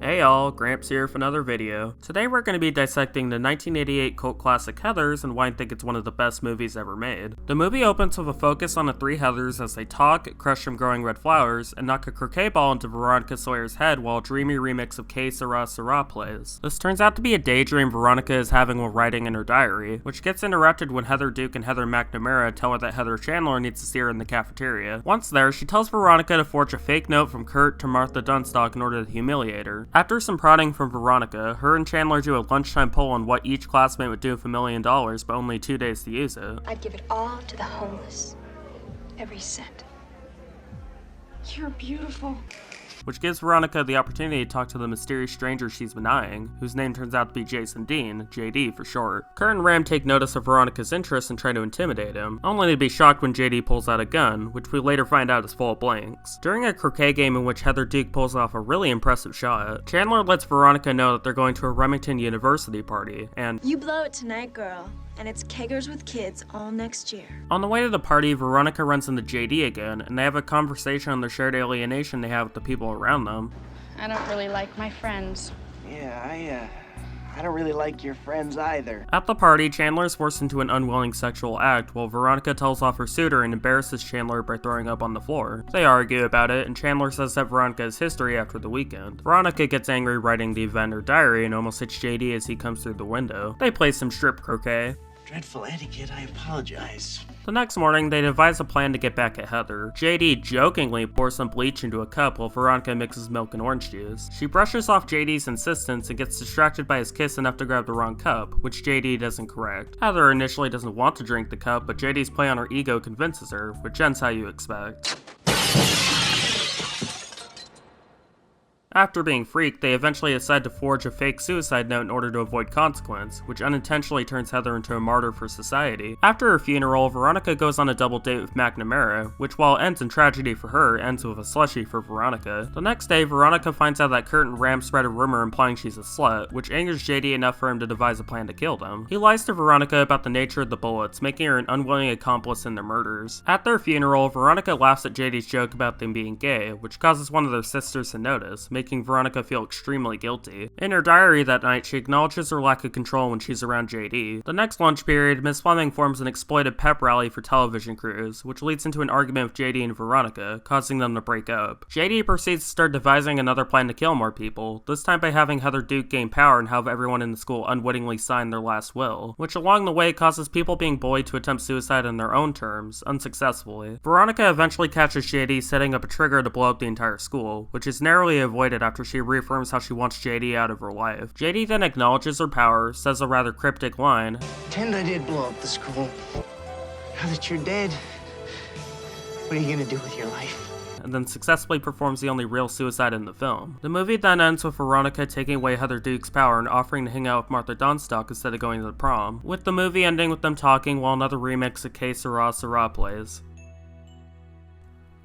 Hey y'all, Gramps here with another video. Today we're going to be dissecting the 1988 cult classic Heathers and why I think it's one of the best movies ever made. The movie opens with a focus on the three Heathers as they talk, crush some growing red flowers, and knock a croquet ball into Veronica Sawyer's head while a dreamy remix of Que Sera Sera plays. This turns out to be a daydream Veronica is having while writing in her diary, which gets interrupted when Heather Duke and Heather McNamara tell her that Heather Chandler needs to see her in the cafeteria. Once there, she tells Veronica to forge a fake note from Kurt to Martha Dunstock in order to humiliate her. After some prodding from Veronica, her and Chandler do a lunchtime poll on what each classmate would do with $1 million, but only 2 days to use it. I'd give it all to the homeless. Every cent. You're beautiful. Which gives Veronica the opportunity to talk to the mysterious stranger she's been eyeing, whose name turns out to be Jason Dean, JD for short. Kurt and Ram take notice of Veronica's interest and try to intimidate him, only to be shocked when JD pulls out a gun, which we later find out is full of blanks. During a croquet game in which Heather Duke pulls off a really impressive shot, Chandler lets Veronica know that they're going to a Remington University party, and You blow it tonight, girl. And it's keggers with kids all next year. on the way to the party, Veronica runs into JD again, and they have a conversation on the shared alienation they have with the people around them. I don't really like my friends. Yeah, I don't really like your friends either. At the party, Chandler is forced into an unwilling sexual act while Veronica tells off her suitor and embarrasses Chandler by throwing up on the floor. They argue about it, and Chandler says that Veronica is history after the weekend. Veronica gets angry writing the event in her diary and almost hits JD as he comes through the window. They play some strip croquet. Dreadful etiquette, I apologize. The next morning, they devise a plan to get back at Heather. JD jokingly pours some bleach into a cup while Veronica mixes milk and orange juice. She brushes off JD's insistence and gets distracted by his kiss enough to grab the wrong cup, which JD doesn't correct. Heather initially doesn't want to drink the cup, but JD's play on her ego convinces her, which ends how you expect. After being freaked, they eventually decide to forge a fake suicide note in order to avoid consequence, which unintentionally turns Heather into a martyr for society. After her funeral, Veronica goes on a double date with McNamara, which while it ends in tragedy for her, ends with a slushie for Veronica. The next day, Veronica finds out that Kurt and Ram spread a rumor implying she's a slut, which angers JD enough for him to devise a plan to kill them. He lies to Veronica about the nature of the bullets, making her an unwilling accomplice in their murders. At their funeral, Veronica laughs at JD's joke about them being gay, which causes one of their sisters to notice, making Veronica feel extremely guilty. In her diary that night, she acknowledges her lack of control when she's around JD. The next lunch period, Miss Fleming forms an exploited pep rally for television crews, which leads into an argument with JD and Veronica, causing them to break up. JD proceeds to start devising another plan to kill more people, this time by having Heather Duke gain power and have everyone in the school unwittingly sign their last will, which along the way causes people being bullied to attempt suicide on their own terms, unsuccessfully. Veronica eventually catches JD setting up a trigger to blow up the entire school, which is narrowly avoided after she reaffirms how she wants JD out of her life. JD then acknowledges her power, says a rather cryptic line, Pretend I did blow up the school. Now that you're dead, what are you gonna do with your life? and then successfully performs the only real suicide in the film. The movie then ends with Veronica taking away Heather Duke's power and offering to hang out with Martha Dunstock instead of going to the prom, with the movie ending with them talking while another remix of Que Sera Sera plays.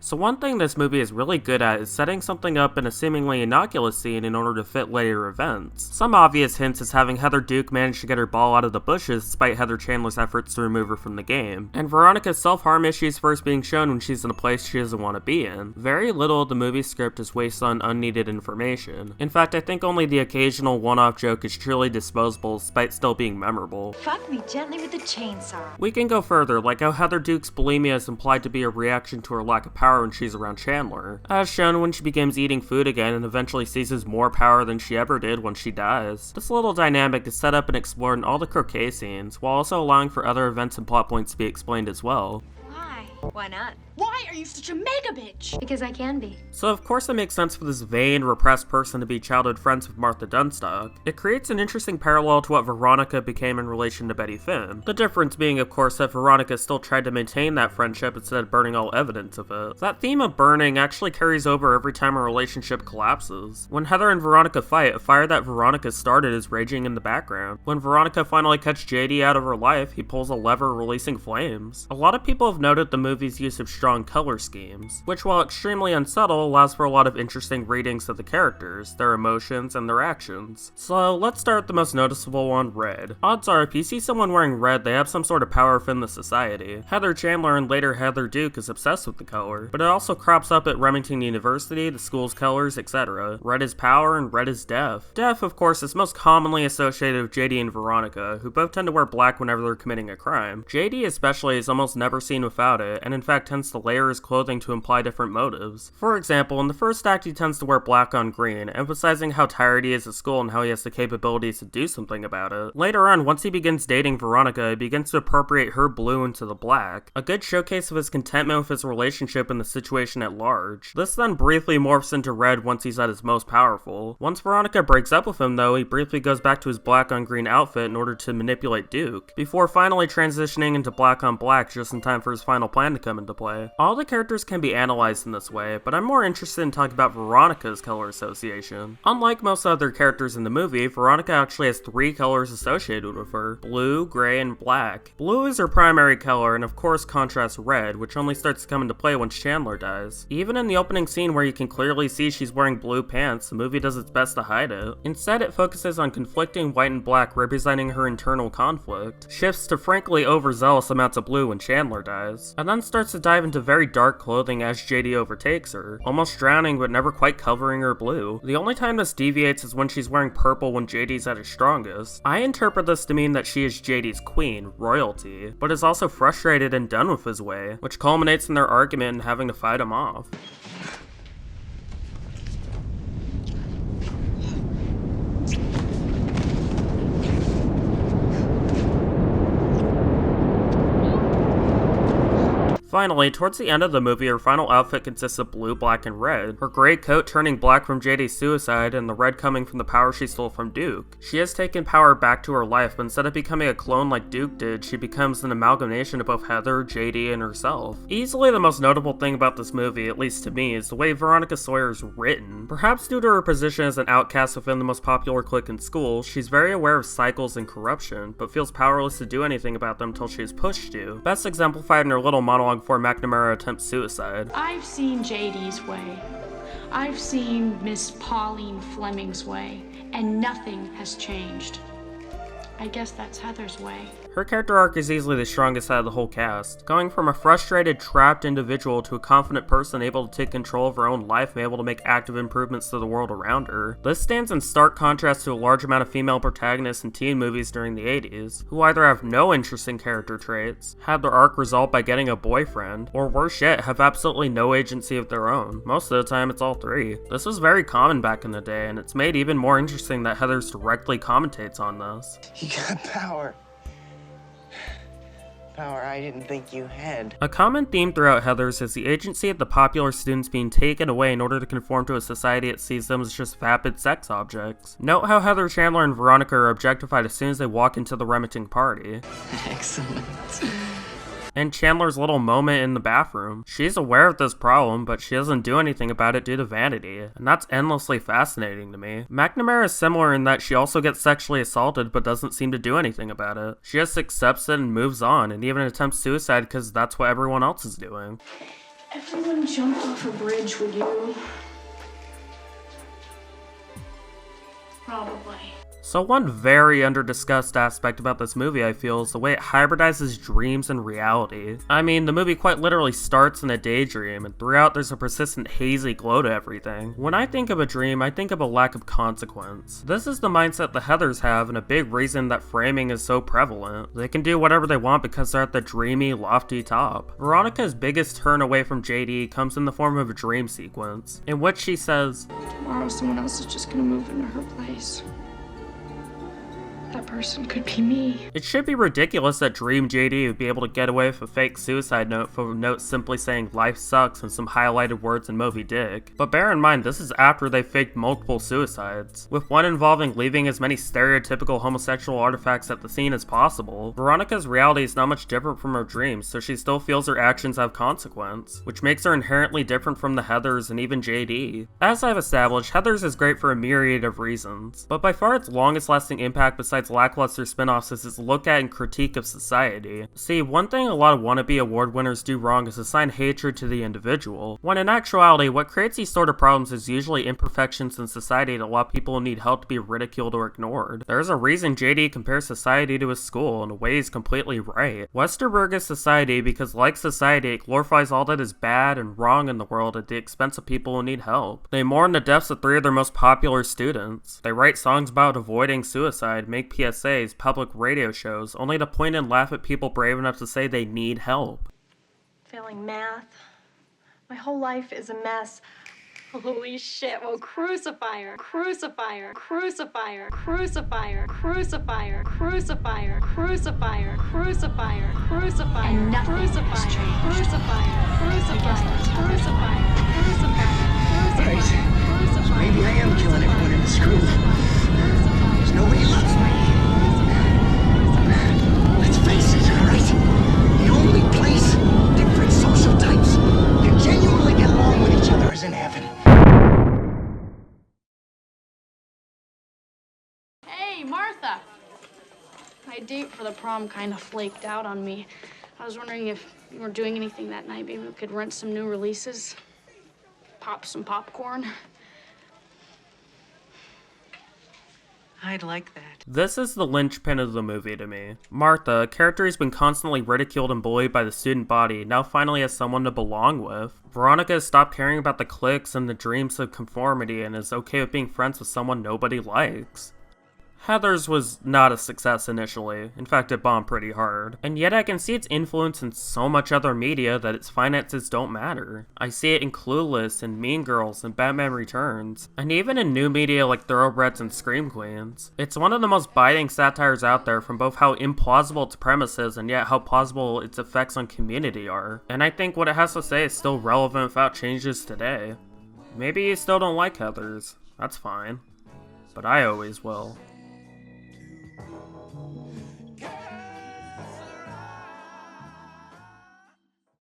So one thing this movie is really good at is setting something up in a seemingly innocuous scene in order to fit later events. Some obvious hints is having Heather Duke manage to get her ball out of the bushes despite Heather Chandler's efforts to remove her from the game, and Veronica's self-harm issues first being shown when she's in a place she doesn't want to be in. Very little of the movie's script is wasted on unneeded information. In fact, I think only the occasional one-off joke is truly disposable despite still being memorable. Fuck me gently with the chainsaw. We can go further, like how Heather Duke's bulimia is implied to be a reaction to her lack of power when she's around Chandler, as shown when she begins eating food again and eventually seizes more power than she ever did when she dies. This little dynamic is set up and explored in all the croquet scenes, while also allowing for other events and plot points to be explained as well. Why? Why not? Why are you such a mega bitch? Because I can be. So of course it makes sense for this vain, repressed person to be childhood friends with Martha Dunstock. It creates an interesting parallel to what Veronica became in relation to Betty Finn. The difference being, of course, that Veronica still tried to maintain that friendship instead of burning all evidence of it. That theme of burning actually carries over every time a relationship collapses. When Heather and Veronica fight, a fire that Veronica started is raging in the background. When Veronica finally cuts JD out of her life, he pulls a lever releasing flames. A lot of people have noted the movie's use of strong color schemes, which while extremely unsubtle allows for a lot of interesting readings of the characters, their emotions, and their actions. So let's start with the most noticeable one, red. Odds are if you see someone wearing red, they have some sort of power within the society. Heather Chandler and later Heather Duke is obsessed with the color, but it also crops up at Remington University, the school's colors, etc. Red is power and red is death. Death, of course, is most commonly associated with JD and Veronica, who both tend to wear black whenever they're committing a crime. JD especially is almost never seen without it, and in fact tends to layer his clothing to imply different motives. For example, in the first act he tends to wear black on green, emphasizing how tired he is at school and how he has the capabilities to do something about it. Later on, once he begins dating Veronica, he begins to appropriate her blue into the black, a good showcase of his contentment with his relationship and the situation at large. This then briefly morphs into red once he's at his most powerful. Once Veronica breaks up with him though, he briefly goes back to his black on green outfit in order to manipulate Duke, before finally transitioning into black on black just in time for his final plan to come into play. All the characters can be analyzed in this way, but I'm more interested in talking about Veronica's color association. Unlike most other characters in the movie, Veronica actually has 3 colors associated with her: blue, gray, and black. Blue is her primary color and of course contrasts red, which only starts to come into play once Chandler dies. Even in the opening scene where you can clearly see she's wearing blue pants, the movie does its best to hide it. Instead, it focuses on conflicting white and black representing her internal conflict, shifts to frankly overzealous amounts of blue when Chandler dies, and then starts to dive into very dark clothing as JD overtakes her, almost drowning but never quite covering her blue. The only time this deviates is when she's wearing purple when JD's at his strongest. I interpret this to mean that she is JD's queen, royalty, but is also frustrated and done with his way, which culminates in their argument and having to fight him off. Finally, towards the end of the movie, her final outfit consists of blue, black, and red, her gray coat turning black from JD's suicide, and the red coming from the power she stole from Duke. She has taken power back to her life, but instead of becoming a clone like Duke did, she becomes an amalgamation of both Heather, JD, and herself. Easily the most notable thing about this movie, at least to me, is the way Veronica Sawyer is written. Perhaps due to her position as an outcast within the most popular clique in school, she's very aware of cycles and corruption, but feels powerless to do anything about them until she is pushed to. Best exemplified in her little monologue before McNamara attempts suicide. I've seen JD's way. I've seen Miss Pauline Fleming's way, and nothing has changed. I guess that's Heather's way. Her character arc is easily the strongest out of the whole cast, going from a frustrated, trapped individual to a confident person able to take control of her own life and able to make active improvements to the world around her. This stands in stark contrast to a large amount of female protagonists in teen movies during the 80s, who either have no interesting character traits, have their arc resolved by getting a boyfriend, or worse yet, have absolutely no agency of their own. Most of the time, it's all 3. This was very common back in the day, and it's made even more interesting that Heather's directly commentates on this. You got power. Power I didn't think you had. A common theme throughout Heather's is the agency of the popular students being taken away in order to conform to a society that sees them as just vapid sex objects. Note how Heather Chandler and Veronica are objectified as soon as they walk into the Remington party. Excellent. And Chandler's little moment in the bathroom. She's aware of this problem, but she doesn't do anything about it due to vanity, and that's endlessly fascinating to me. McNamara is similar in that she also gets sexually assaulted but doesn't seem to do anything about it. She just accepts it and moves on, and even attempts suicide because that's what everyone else is doing. Everyone jumped off a bridge, would you? Probably. So one very under-discussed aspect about this movie, I feel, is the way it hybridizes dreams and reality. I mean, the movie quite literally starts in a daydream, and throughout there's a persistent hazy glow to everything. When I think of a dream, I think of a lack of consequence. This is the mindset the Heathers have, and a big reason that framing is so prevalent. They can do whatever they want because they're at the dreamy, lofty top. Veronica's biggest turn away from JD comes in the form of a dream sequence, in which she says, Tomorrow someone else is just gonna move into her place. That person could be me. It should be ridiculous that Dream JD would be able to get away with a fake suicide note for a note simply saying life sucks and some highlighted words in Moby Dick. But bear in mind, this is after they faked multiple suicides, with one involving leaving as many stereotypical homosexual artifacts at the scene as possible. Veronica's reality is not much different from her dreams, so she still feels her actions have consequence, which makes her inherently different from the Heathers and even JD. As I've established, Heathers is great for a myriad of reasons, but by far its longest lasting impact besides lackluster spin-offs is its look at and critique of society. See, one thing a lot of wannabe award winners do wrong is assign hatred to the individual, when in actuality, what creates these sort of problems is usually imperfections in society that allow people who need help to be ridiculed or ignored. There's a reason JD compares society to a school, in a way he's completely right. Westerberg is society because, like society, it glorifies all that is bad and wrong in the world at the expense of people who need help. They mourn the deaths of 3 of their most popular students. They write songs about avoiding suicide, make PSAs, public radio shows, only to point and laugh at people brave enough to say they need help. Failing math. My whole life is a mess. Holy shit, well, crucify her, crucify her, crucify her, crucify her, crucify her, crucify her, crucify her, crucify her, crucify her, And nothing has changed. crucify her, crucify her, crucify her, crucify her, Right. crucify her. Maybe I am killing everyone in the school. Because nobody loves me. Let's face it, all right? The only place different social types can genuinely get along with each other is in heaven. Hey, Martha! My date for the prom kind of flaked out on me. I was wondering if you were doing anything that night. Maybe we could rent some new releases, pop some popcorn. I'd like that. This is the linchpin of the movie to me. Martha, a character who's been constantly ridiculed and bullied by the student body, now finally has someone to belong with. Veronica has stopped caring about the cliques and the dreams of conformity and is okay with being friends with someone nobody likes. Heather's was not a success initially, in fact it bombed pretty hard, and yet I can see its influence in so much other media that its finances don't matter. I see it in Clueless and Mean Girls and Batman Returns, and even in new media like Thoroughbreds and Scream Queens. It's one of the most biting satires out there from both how implausible its premise is and yet how plausible its effects on community are, and I think what it has to say is still relevant without changes today. Maybe you still don't like Heathers, that's fine, but I always will.